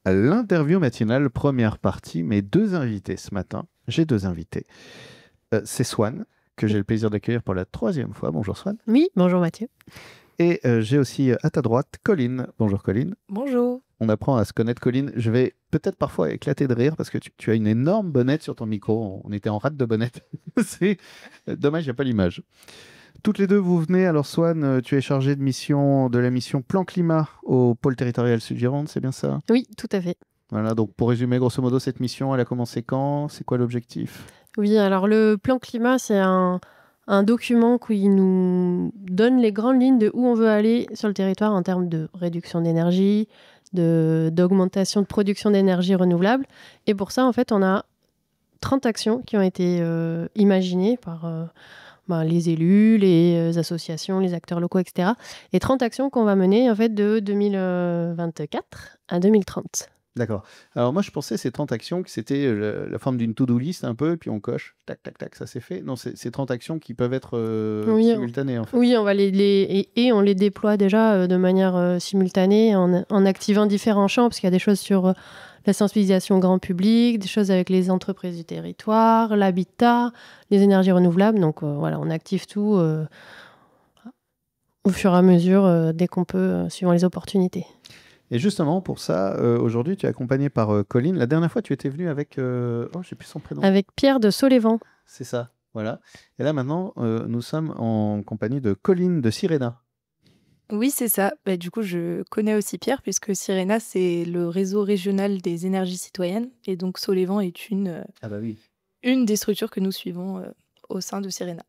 à l'interview matinale, première partie. Mes deux invités ce matin, j'ai deux invités. C'est Swan, que j'ai le plaisir d'accueillir pour la troisième fois. Bonjour Swan. Oui, bonjour Mathieu. Et j'ai aussi à ta droite Colline. Bonjour Colline. Bonjour. On apprend à se connaître Colline. Je vais peut-être parfois éclater de rire parce que tu as une énorme bonnette sur ton micro. On était en rate de bonnette. C'est dommage, il n'y a pas l'image. Toutes les deux, vous venez. Alors Swan, tu es chargée de la mission Plan Climat au pôle territorial Sud-Gironde, c'est bien ça? Oui, tout à fait. Voilà, donc pour résumer grosso modo cette mission, elle a commencé quand? C'est quoi l'objectif? Oui, alors le plan climat, c'est un document qui nous donne les grandes lignes de où on veut aller sur le territoire en termes de réduction d'énergie, d'augmentation de production d'énergie renouvelable. Et pour ça, en fait, on a 30 actions qui ont été imaginées par les élus, les associations, les acteurs locaux, etc. Et 30 actions qu'on va mener en fait de 2024 à 2030. D'accord. Alors moi je pensais ces 30 actions que c'était la forme d'une to-do list un peu, et puis on coche, tac, tac, tac, ça c'est fait. Non, c'est 30 actions qui peuvent être Oui, simultanées en fait. oui, on va et on les déploie déjà de manière simultanée en activant différents champs, parce qu'il y a des choses sur la sensibilisation grand public, des choses avec les entreprises du territoire, l'habitat, les énergies renouvelables. Donc voilà, on active tout au fur et à mesure, dès qu'on peut, suivant les opportunités. Et justement pour ça, aujourd'hui tu es accompagné par Colline. La dernière fois tu étais venue avec... Oh, j'ai plus son prénom. Avec Pierre de Solévent. C'est ça, voilà. Et là maintenant nous sommes en compagnie de Colline de Sirena. Oui, c'est ça. Bah, du coup, je connais aussi Pierre, puisque Sirena, c'est le réseau régional des énergies citoyennes. Et donc, Solévent est Ah bah oui. une des structures que nous suivons au sein de Sirena.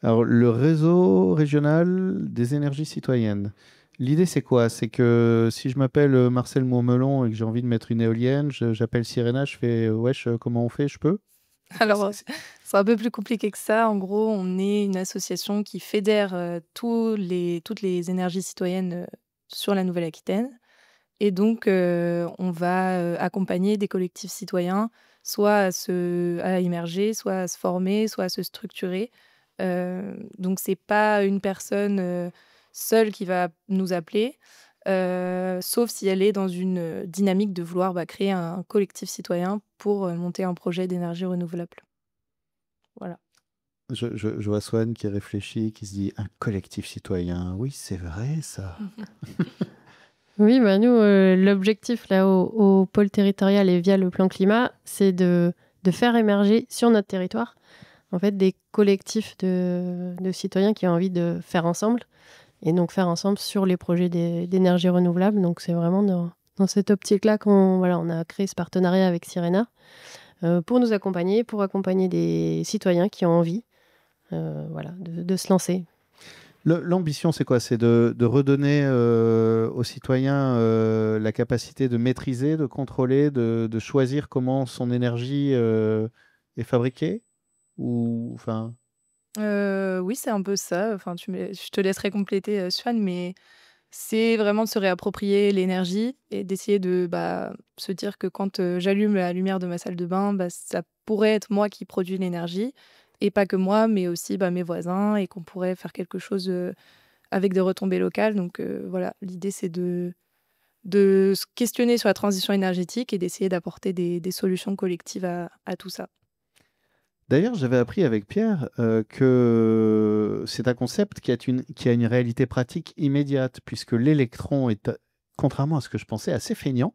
Alors, le réseau régional des énergies citoyennes. L'idée, c'est quoi? C'est que si je m'appelle Marcel Mourmelon et que j'ai envie de mettre une éolienne, j'appelle Sirena, je fais wesh, comment on fait? Je peux? Alors, c'est un peu plus compliqué que ça. En gros, on est une association qui fédère toutes les énergies citoyennes sur la Nouvelle-Aquitaine. Et donc, on va accompagner des collectifs citoyens, soit à immerger, soit à se former, soit à se structurer. Donc, c'est pas une personne seule qui va nous appeler, sauf si elle est dans une dynamique de vouloir créer un collectif citoyen pour monter un projet d'énergie renouvelable. Voilà. Je vois Swan qui réfléchit, qui se dit un collectif citoyen. Oui, c'est vrai ça. Oui, nous, l'objectif là au pôle territorial et via le plan climat, c'est de faire émerger sur notre territoire en fait des collectifs de citoyens qui ont envie de faire ensemble et donc faire ensemble sur les projets d'énergie renouvelable. Donc c'est vraiment dans cette optique-là on a créé ce partenariat avec Sirena pour nous accompagner, pour accompagner des citoyens qui ont envie de se lancer. L'ambition, c'est quoi? C'est de redonner aux citoyens la capacité de maîtriser, de contrôler, de choisir comment son énergie est fabriquée? Ou, enfin... Oui, c'est un peu ça. Enfin, je te laisserai compléter, Swan, mais c'est vraiment de se réapproprier l'énergie et d'essayer de, se dire que quand, j'allume la lumière de ma salle de bain, ça pourrait être moi qui produis l'énergie et pas que moi, mais aussi, mes voisins et qu'on pourrait faire quelque chose, avec des retombées locales. Donc, voilà, l'idée, c'est de se questionner sur la transition énergétique et d'essayer d'apporter des solutions collectives à tout ça. D'ailleurs, j'avais appris avec Pierre que c'est un concept qui a une réalité pratique immédiate, puisque l'électron est, contrairement à ce que je pensais, assez feignant.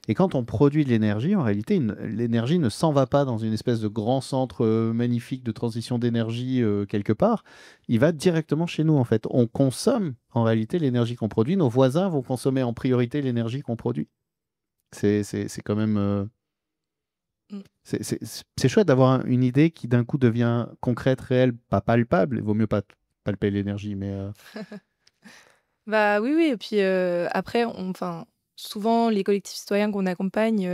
Et quand on produit de l'énergie, en réalité, l'énergie ne s'en va pas dans une espèce de grand centre magnifique de transition d'énergie quelque part. Il va directement chez nous, en fait. On consomme, en réalité, l'énergie qu'on produit. Nos voisins vont consommer en priorité l'énergie qu'on produit. C'est quand même... Mmh. c'est chouette d'avoir une idée qui d'un coup devient concrète, réelle, pas palpable. Il vaut mieux pas palper l'énergie, mais... Oui, oui et puis, après souvent les collectifs citoyens qu'on accompagne,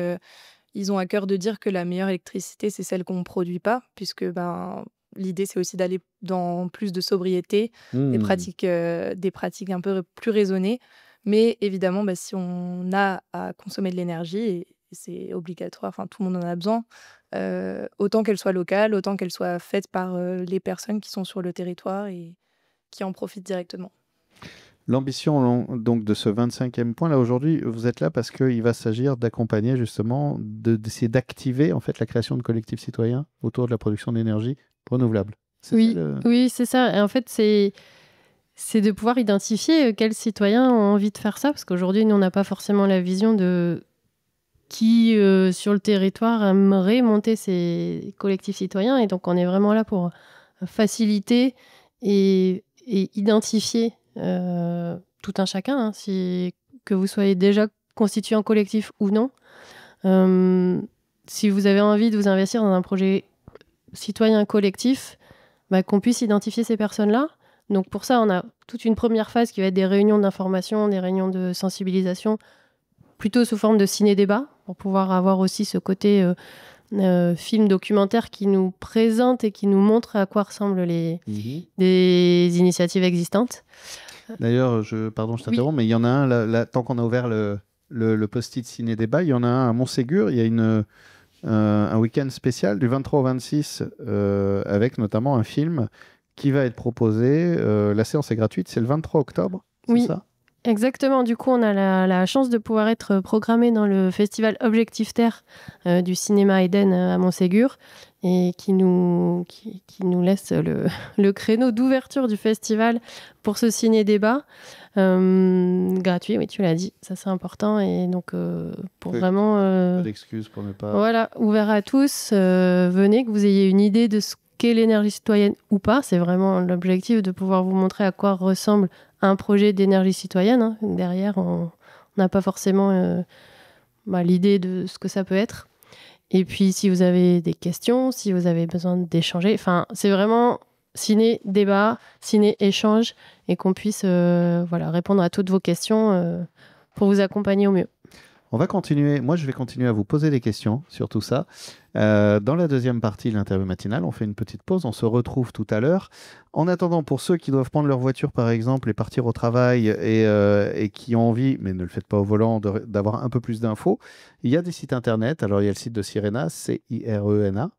ils ont à cœur de dire que la meilleure électricité, c'est celle qu'on ne produit pas puisque, l'idée, c'est aussi d'aller dans plus de sobriété, Hmm. des pratiques un peu plus raisonnées. Mais évidemment, si on a à consommer de l'énergie et c'est obligatoire, enfin tout le monde en a besoin, autant qu'elle soit locale, autant qu'elle soit faite par, les personnes qui sont sur le territoire et qui en profitent directement. L'ambition donc de ce 25e point, là aujourd'hui, vous êtes là parce qu'il va s'agir d'accompagner justement, d'essayer d'activer en fait la création de collectifs citoyens autour de la production d'énergie renouvelable. C'est Oui, ça le... oui, c'est ça. Et en fait, c'est de pouvoir identifier quels citoyens ont envie de faire ça, parce qu'aujourd'hui, nous, on n'a pas forcément la vision de qui, sur le territoire, aimerait monter ces collectifs citoyens. Et donc, on est vraiment là pour faciliter et identifier tout un chacun, hein, que vous soyez déjà constitué en collectif ou non. Si vous avez envie de vous investir dans un projet citoyen collectif, qu'on puisse identifier ces personnes-là. Donc pour ça, on a toute une première phase qui va être des réunions d'information, des réunions de sensibilisation, plutôt sous forme de ciné-débat, pour pouvoir avoir aussi ce côté film documentaire qui nous présente et qui nous montre à quoi ressemblent des initiatives existantes. D'ailleurs, pardon, je t'interromps, mais il y en a un, là, tant qu'on a ouvert le post-it ciné-débat, il y en a un à Montségur, il y a un week-end spécial du 23 au 26 avec notamment un film qui va être proposé. La séance est gratuite, c'est le 23 octobre, c'est ça ? Exactement. Du coup, on a la chance de pouvoir être programmé dans le festival Objectif Terre du cinéma Eden à Montségur et qui nous laisse le créneau d'ouverture du festival pour ce ciné-débat. Gratuit, oui, tu l'as dit, ça c'est important. Et donc, pour vraiment... Pas d'excuses pour ne pas... Voilà, ouvert à tous. Venez, que vous ayez une idée de ce qu'est l'énergie citoyenne ou pas. C'est vraiment l'objectif de pouvoir vous montrer à quoi ressemble un projet d'énergie citoyenne. Hein. Derrière, on n'a pas forcément l'idée de ce que ça peut être. Et puis, si vous avez des questions, si vous avez besoin d'échanger, c'est vraiment ciné-débat, ciné-échange, et qu'on puisse répondre à toutes vos questions pour vous accompagner au mieux. On va continuer. Moi, je vais continuer à vous poser des questions sur tout ça. Dans la deuxième partie de l'interview matinale, on fait une petite pause. On se retrouve tout à l'heure. En attendant, pour ceux qui doivent prendre leur voiture, par exemple, et partir au travail et qui ont envie, mais ne le faites pas au volant, d'avoir un peu plus d'infos, il y a des sites internet. Alors, il y a le site de Sirena, C-I-R-E-N-A.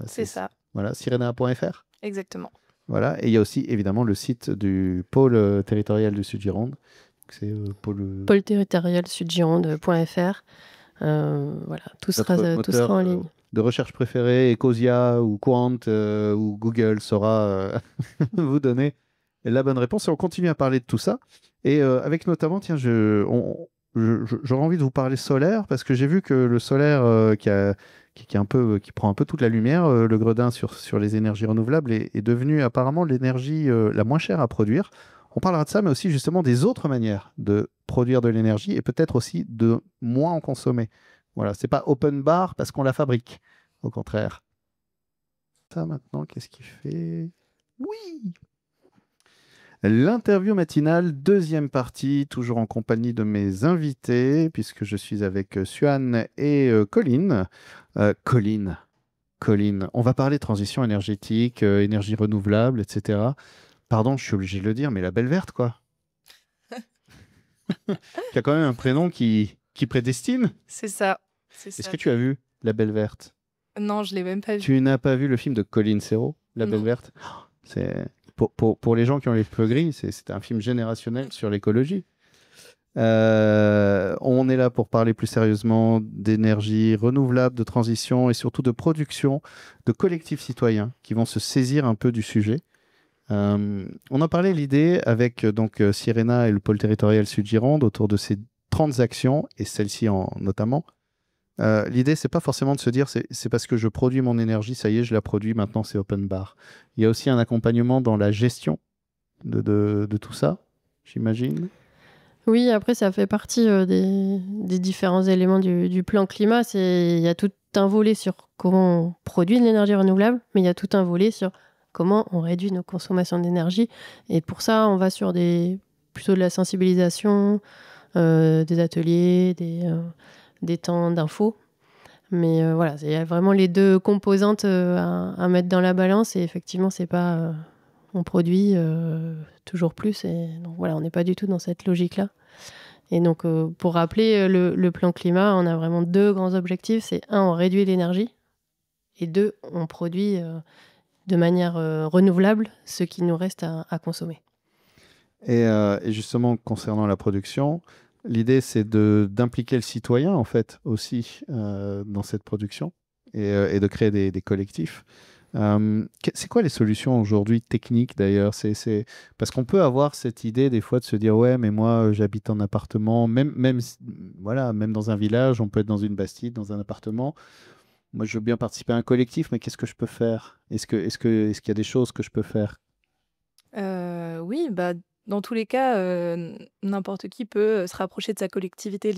C'est ça. Voilà, sirena.fr. Exactement. Voilà. Et il y a aussi, évidemment, le site du pôle territorial du Sud-Gironde. C'est pôle territorial sud-gironde.fr. Voilà, tout sera en ligne. De recherche préférée, Ecosia ou Quant ou Google saura vous donner la bonne réponse. Et on continue à parler de tout ça. Et avec notamment, tiens, j'aurais envie de vous parler solaire parce que j'ai vu que le solaire qui prend un peu toute la lumière, le gredin sur les énergies renouvelables est devenu apparemment l'énergie la moins chère à produire. On parlera de ça, mais aussi justement des autres manières de produire de l'énergie et peut-être aussi de moins en consommer. Voilà, c'est pas open bar parce qu'on la fabrique. Au contraire. Ça maintenant, qu'est-ce qu'il fait ? Oui ! L'interview matinale, deuxième partie, toujours en compagnie de mes invités, puisque je suis avec Suan et Colline. Colline, on va parler transition énergétique, énergie renouvelable, etc. Pardon, je suis obligé de le dire, mais la belle verte, quoi. Qui a quand même un prénom qui prédestine. C'est ça. Est-ce que tu as vu La Belle Verte ? Non, je ne l'ai même pas vu. Tu n'as pas vu le film de Colin Serrault, La Belle Verte ? C'est pour les gens qui ont les cheveux gris, c'est un film générationnel sur l'écologie. On est là pour parler plus sérieusement d'énergie renouvelable, de transition et surtout de production de collectifs citoyens qui vont se saisir un peu du sujet. On en parlait l'idée avec donc Sirena et le pôle territorial Sud-Gironde autour de ces 30 actions, et celle-ci notamment. L'idée, c'est pas forcément de se dire c'est parce que je produis mon énergie, ça y est, je la produis, maintenant c'est open bar. Il y a aussi un accompagnement dans la gestion de tout ça, j'imagine. Oui, après, ça fait partie des différents éléments du plan climat. Il y a tout un volet sur comment on produit de l'énergie renouvelable, mais il y a tout un volet sur comment on réduit nos consommations d'énergie. Et pour ça, on va sur plutôt de la sensibilisation, des ateliers, des temps d'info. Mais voilà, il y a vraiment les deux composantes à mettre dans la balance. Et effectivement, c'est pas on produit toujours plus. Et donc voilà, on n'est pas du tout dans cette logique-là. Et donc, pour rappeler le plan climat, on a vraiment deux grands objectifs. C'est un, on réduit l'énergie. Et deux, on produit de manière renouvelable ce qui nous reste à consommer. Et justement, concernant la production, l'idée, c'est d'impliquer le citoyen, en fait, aussi dans cette production et de créer des collectifs. C'est quoi les solutions aujourd'hui techniques d'ailleurs? Parce qu'on peut avoir cette idée des fois de se dire ouais, mais moi j'habite en appartement, voilà, même dans un village, on peut être dans une bastide, dans un appartement. Moi je veux bien participer à un collectif, mais qu'est-ce que je peux faire? Est-ce qu'il y a des choses que je peux faire? Oui, bah, dans tous les cas, n'importe qui peut, se rapprocher de sa collectivité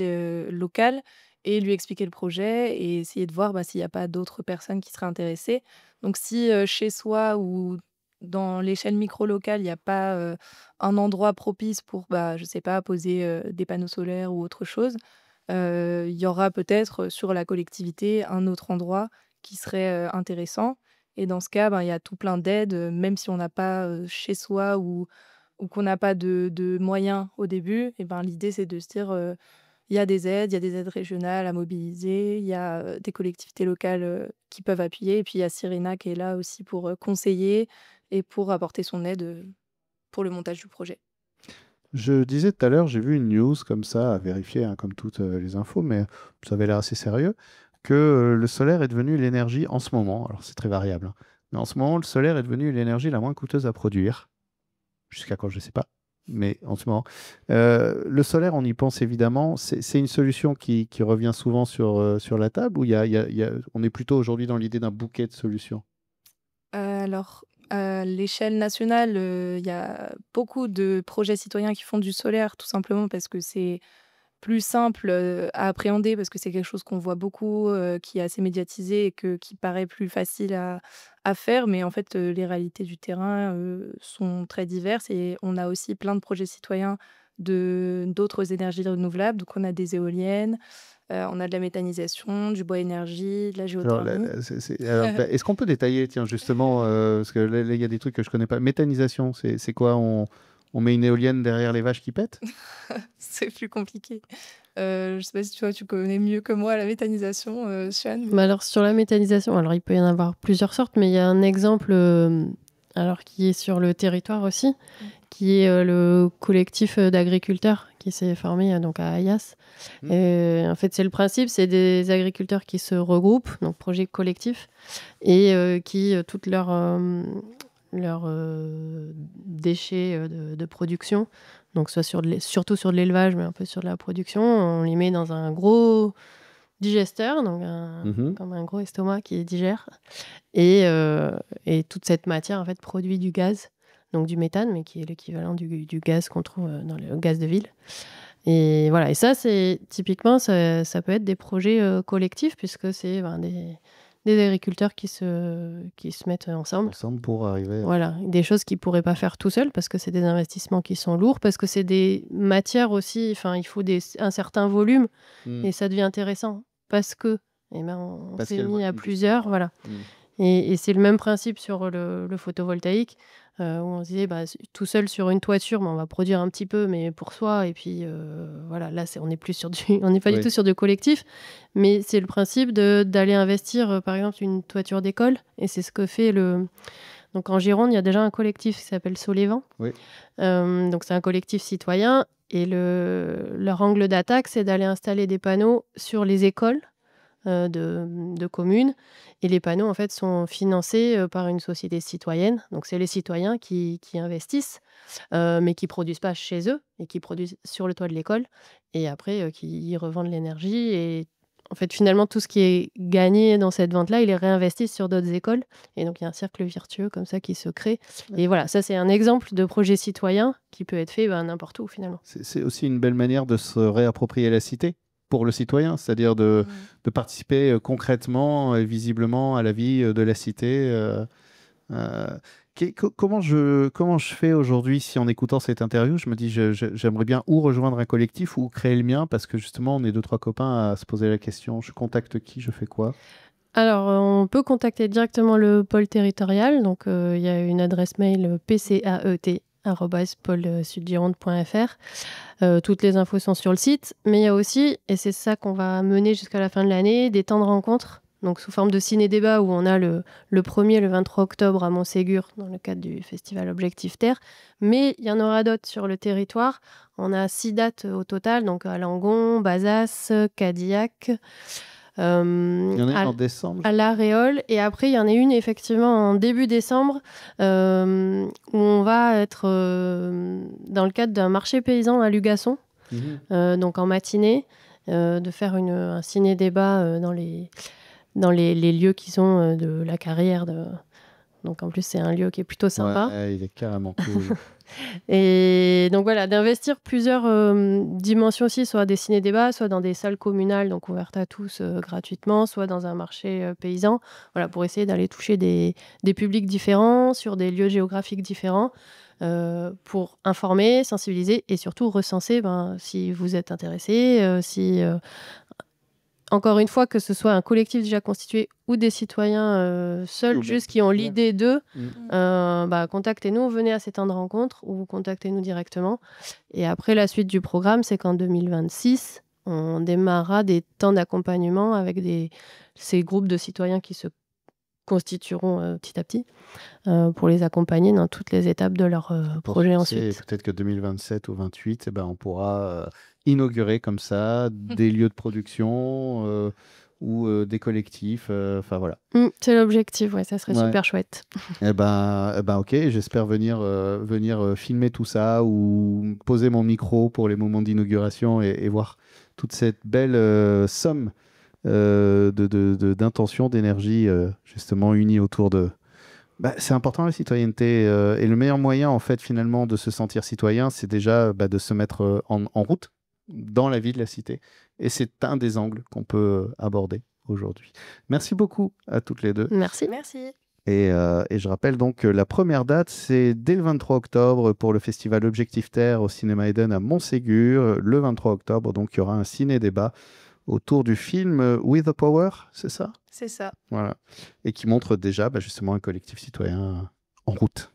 locale et lui expliquer le projet et essayer de voir, bah, s'il n'y a pas d'autres personnes qui seraient intéressées. Donc si, chez soi ou dans l'échelle micro-locale, il n'y a pas, un endroit propice pour, bah, je sais pas, poser, des panneaux solaires ou autre chose, il y aura peut-être, sur la collectivité un autre endroit qui serait, intéressant et dans ce cas, ben, il y a tout plein d'aides, même si on n'a pas, chez soi ou qu'on n'a pas de moyens au début et ben, l'idée c'est de se dire, il y a des aides régionales à mobiliser, il y a, des collectivités locales, qui peuvent appuyer et puis il y a Cyrena qui est là aussi pour, conseiller et pour apporter son aide, pour le montage du projet. Je disais tout à l'heure, j'ai vu une news comme ça, à vérifier, hein, comme toutes les infos, mais ça avait l'air assez sérieux, que le solaire est devenu l'énergie en ce moment, alors c'est très variable, hein, mais en ce moment, le solaire est devenu l'énergie la moins coûteuse à produire. Jusqu'à quand, je ne sais pas. Mais en ce moment, le solaire, on y pense évidemment. C'est une solution qui revient souvent sur la table ou on est plutôt aujourd'hui dans l'idée d'un bouquet de solutions? Alors, à l'échelle nationale, il y a beaucoup de projets citoyens qui font du solaire, tout simplement parce que c'est plus simple, à appréhender, parce que c'est quelque chose qu'on voit beaucoup, qui est assez médiatisé et qui paraît plus facile à faire. Mais en fait, les réalités du terrain, sont très diverses et on a aussi plein de projets citoyens d'autres énergies renouvelables. Donc on a des éoliennes, on a de la méthanisation, du bois énergie, de la Alors, géothermie. alors, bah, est-ce qu'on peut détailler, tiens, justement, parce que là, il y a des trucs que je connais pas. Méthanisation, c'est quoi? On met une éolienne derrière les vaches qui pètent? C'est plus compliqué. Je sais pas si toi, tu connais mieux que moi la méthanisation, Sian, mais Mais alors sur la méthanisation, alors il peut y en avoir plusieurs sortes, mais il y a un exemple alors qui est sur le territoire aussi, qui est le collectif d'agriculteurs qui s'est formé donc à Ayas. Mm. Et, en fait, c'est le principe, c'est des agriculteurs qui se regroupent, donc projet collectif, et qui toutes leurs déchets de production, donc soit surtout sur de l'élevage, mais un peu sur de la production, on les met dans un gros digesteur, donc Mhm. comme un gros estomac qui digère. Et toute cette matière, en fait, produit du gaz, donc du méthane, mais qui est l'équivalent du gaz qu'on trouve dans le gaz de ville. Et voilà, et ça, c'est typiquement, ça peut être des projets collectifs, puisque c'est des agriculteurs qui se mettent ensemble. Ensemble pour arriver. Voilà, des choses qu'ils ne pourraient pas faire tout seuls, parce que c'est des investissements qui sont lourds, parce que c'est des matières aussi, enfin, il faut un certain volume. Mm. Et ça devient intéressant parce que on Parce s'est qu'elle mis va- à plusieurs, voilà. Mm. Et c'est le même principe sur le photovoltaïque, où on se disait, bah, tout seul sur une toiture, on va produire un petit peu, mais pour soi. Et puis voilà, là, on n'est plus sur on n'est pas du Oui. tout sur du collectif, mais c'est le principe d'aller investir, par exemple, une toiture d'école. Et c'est ce que fait donc en Gironde, il y a déjà un collectif qui s'appelle Solévent. Oui. Donc c'est un collectif citoyen et leur angle d'attaque, c'est d'aller installer des panneaux sur les écoles de communes. Et les panneaux, en fait, sont financés par une société citoyenne. Donc c'est les citoyens qui investissent, mais qui produisent pas chez eux et qui produisent sur le toit de l'école. Et après, qui y revendent l'énergie. Et en fait, finalement, tout ce qui est gagné dans cette vente-là, ils les réinvestissent sur d'autres écoles. Et donc, il y a un cercle vertueux comme ça qui se crée. Et voilà, ça, c'est un exemple de projet citoyen qui peut être fait n'importe où, finalement. C'est aussi une belle manière de se réapproprier la cité pour le citoyen, c'est-à-dire de participer concrètement et visiblement à la vie de la cité. Euh, comment je fais aujourd'hui si en écoutant cette interview, je me dis j'aimerais bien ou rejoindre un collectif ou créer le mien parce que justement on est deux, trois copains à se poser la question, je contacte qui, je fais quoi? Alors, on peut contacter directement le pôle territorial. Donc, il y a une adresse mail pcaet@pôlesudgironde.fr. Toutes les infos sont sur le site. Mais il y a aussi, et c'est ça qu'on va mener jusqu'à la fin de l'année, des temps de rencontre. donc sous forme de ciné-débat où on a le premier, le 23 octobre à Montségur, dans le cadre du festival Objectif Terre. Mais il y en aura d'autres sur le territoire. On a 6 dates au total, donc à Langon, Bazas, Cadillac, Il y en a une en décembre. à La Réole. Et après, il y en a une effectivement en début décembre où on va être dans le cadre d'un marché paysan à Lugasson, donc en matinée, de faire un ciné-débat dans les lieux qui sont de la carrière. Donc en plus, c'est un lieu qui est plutôt sympa. Ouais, il est carrément cool. Et donc voilà, d'investir plusieurs dimensions aussi, soit des ciné-débats, soit dans des salles communales, donc ouvertes à tous gratuitement, soit dans un marché paysan, voilà, pour essayer d'aller toucher des publics différents, sur des lieux géographiques différents, pour informer, sensibiliser et surtout recenser si vous êtes intéressé, encore une fois, que ce soit un collectif déjà constitué ou des citoyens seuls, juste qui ont l'idée d'eux, contactez-nous, venez à ces temps de rencontre ou contactez-nous directement. Et après, la suite du programme, c'est qu'en 2026, on démarrera des temps d'accompagnement avec ces groupes de citoyens qui se constitueront petit à petit pour les accompagner dans toutes les étapes de leur projet ensuite. Peut-être que 2027 ou 2028, on pourra inaugurer comme ça des lieux de production ou des collectifs. Enfin voilà. C'est l'objectif, ouais, ça serait super chouette. Ok, j'espère venir filmer tout ça ou poser mon micro pour les moments d'inauguration et voir toute cette belle somme d'intention, d'énergie, justement unie autour de... c'est important la citoyenneté et le meilleur moyen en fait finalement de se sentir citoyen, c'est déjà de se mettre en route dans la vie de la cité. Et c'est un des angles qu'on peut aborder aujourd'hui. Merci beaucoup à toutes les deux. Merci. Et je rappelle donc que la première date, c'est dès le 23 octobre pour le festival Objectif Terre au Cinéma Eden à Montségur. Le 23 octobre, donc il y aura un ciné-débat autour du film With the Power, c'est ça ? C'est ça. Voilà. Et qui montre déjà justement un collectif citoyen en route.